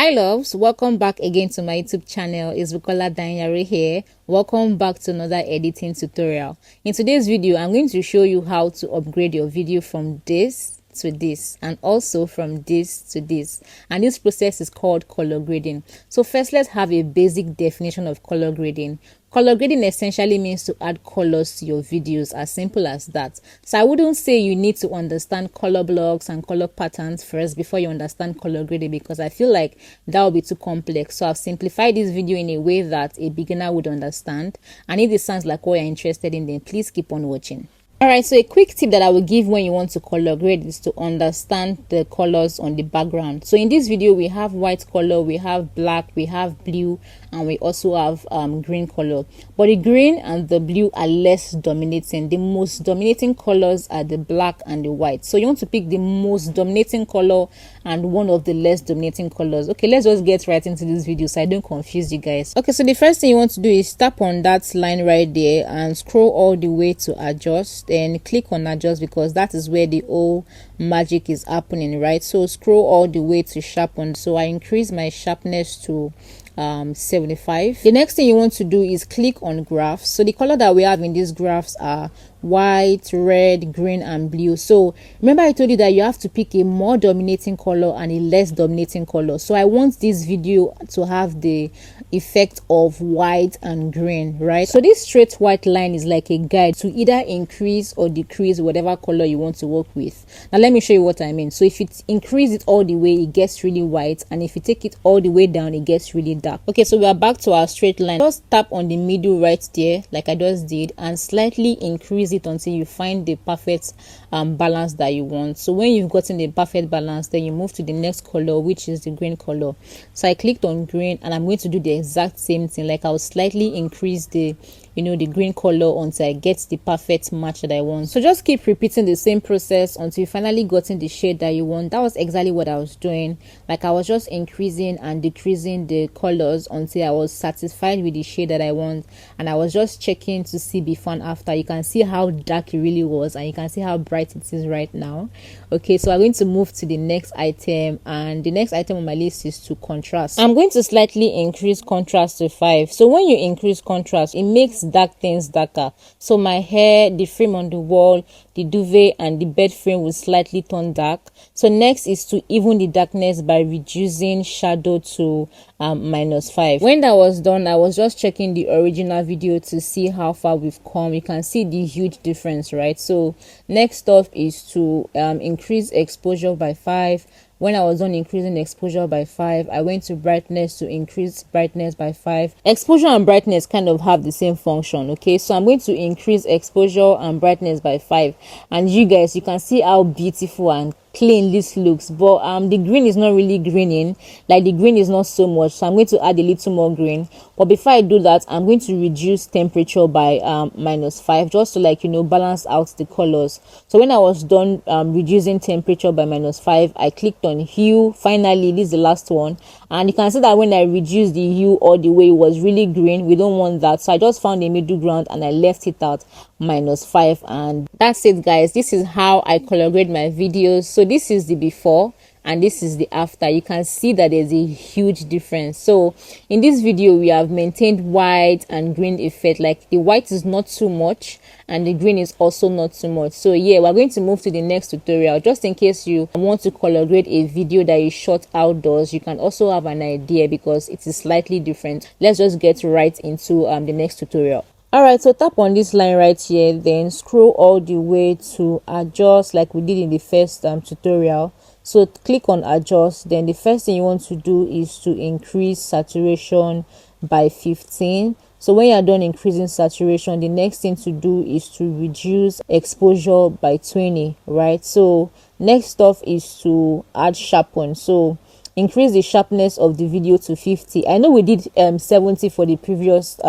Hi loves, welcome back again to my YouTube channel. It's Bukola Danyare here. Welcome back to another editing tutorial. In today's video, I'm going to show you how to upgrade your video from this to this and also from this to this, and this process is called color grading. So first, let's have a basic definition of color grading. Color grading essentially means to add colors to your videos, as simple as that. So I wouldn't say you need to understand color blocks and color patterns first before you understand color grading, because I feel like that would be too complex. So I've simplified this video in a way that a beginner would understand, and if this sounds like what you're interested in, then please keep on watching. Alright, so a quick tip that I will give when you want to color grade is to understand the colors on the background. So in this video, we have white color, we have black, we have blue, and we also have green color. But the green and the blue are less dominating. The most dominating colors are the black and the white. So you want to pick the most dominating color and one of the less dominating colors. Okay, let's just get right into this video so I don't confuse you guys. Okay, so the first thing you want to do is tap on that line right there and scroll all the way to adjust. Then click on adjust, because that is where the whole magic is happening, right? So scroll all the way to sharpen. So I increase my sharpness to 75. The next thing you want to do is click on graphs. So the color that we have in these graphs are white, red, green, and blue. So remember I told you that you have to pick a more dominating color and a less dominating color. So I want this video to have the effect of white and green, right? So this straight white line is like a guide to either increase or decrease whatever color you want to work with. Now let me show you what I mean. So if it increase it all the way, it gets really white, and if you take it all the way down, it gets really dark. Okay, so we are back to our straight line. Just tap on the middle right there like I just did and slightly increase it until you find the perfect balance that you want. So when you've gotten the perfect balance, then you move to the next color, which is the green color. So I clicked on green, and I'm going to do the exact same thing. Like I'll slightly increase the the green color until I get the perfect match that I want. So just keep repeating the same process until you finally gotten the shade that you want. That was exactly what I was doing. Like I was just increasing and decreasing the colors until I was satisfied with the shade that I want, and I was just checking to see before and after. You can see how dark it really was, and you can see how bright it is right now. Okay, so I'm going to move to the next item, and the next item on my list is to contrast. I'm going to slightly increase contrast to 5. So when you increase contrast, it makes dark things darker. So my hair, the frame on the wall, the duvet, and the bed frame will slightly turn dark. So next is to even the darkness by reducing shadow to -5. When that was done, I was just checking the original video to see how far we've come. You can see the huge difference, right? So next up is to increase exposure by 5. When I was done increasing exposure by 5, I went to brightness to increase brightness by 5. Exposure and brightness kind of have the same function, okay? So I'm going to increase exposure and brightness by 5. And you guys, you can see how beautiful and clean this looks, but the green is not really greening. Like the green is not so much, so I'm going to add a little more green. But before I do that, I'm going to reduce temperature by -5, just to balance out the colors. So when I was done reducing temperature by -5, I clicked on hue. Finally, this is the last one, and you can see that when I reduced the hue all the way, it was really green. We don't want that, so I just found a middle ground and I left it at -5, and that's it, guys. This is how I color grade my videos. So this is the before and this is the after. You can see that there's a huge difference. So in this video, we have maintained white and green effect. Like the white is not too much and the green is also not too much. So yeah, we're going to move to the next tutorial. Just in case you want to color grade a video that is shot outdoors, you can also have an idea because it is slightly different. Let's just get right into the next tutorial. Alright, so tap on this line right here, then scroll all the way to adjust like we did in the first tutorial. So click on adjust. Then the first thing you want to do is to increase saturation by 15. So when you're done increasing saturation, the next thing to do is to reduce exposure by 20, right? So next stuff is to add sharpen. So increase the sharpness of the video to 50. I know we did 70 for the previous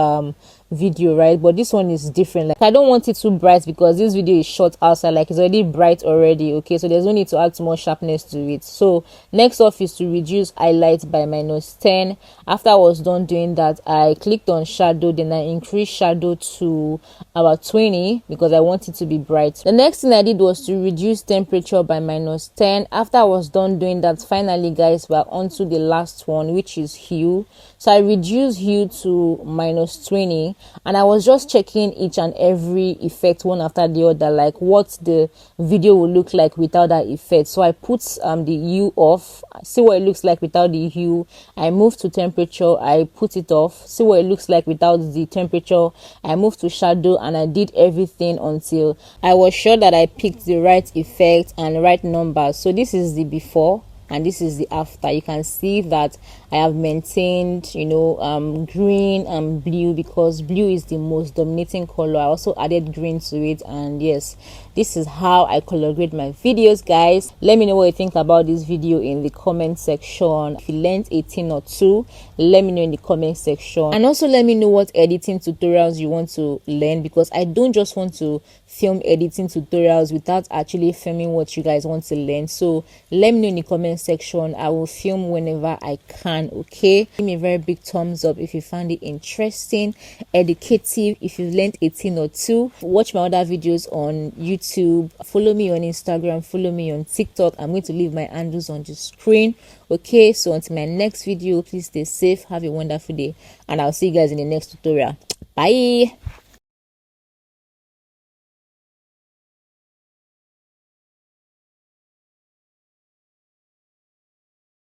video, right? But this one is different. Like, I don't want it too bright because this video is shot outside, like it's already bright already. Okay, so there's no need to add more sharpness to it. So next off is to reduce highlight by -10. After I was done doing that, I clicked on shadow, then I increased shadow to about 20 because I want it to be bright. The next thing I did was to reduce temperature by -10. After I was done doing that, finally guys, we're on to the last one, which is hue. So I reduced hue to -20, and I was just checking each and every effect one after the other, like what the video will look like without that effect. So I put the hue off, see what it looks like without the hue. I moved to temperature, I put it off, see what it looks like without the temperature. I moved to shadow, and I did everything until I was sure that I picked the right effect and right numbers. So this is the before and this is the after. You can see that I have maintained, green and blue because blue is the most dominating color. I also added green to it, and yes, this is how I color grade my videos, guys. Let me know what you think about this video in the comment section. If you learned a thing or two, let me know in the comment section, and also let me know what editing tutorials you want to learn, because I don't just want to film editing tutorials without actually filming what you guys want to learn. So let me know in the comment section. I will film whenever I can. Okay, give me a very big thumbs up if you found it interesting, educative, if you've learned a thing or two. Watch my other videos on YouTube, follow me on Instagram, follow me on TikTok. I'm going to leave my handles on the screen. Okay, so until my next video, please stay safe, have a wonderful day, and I'll see you guys in the next tutorial. Bye.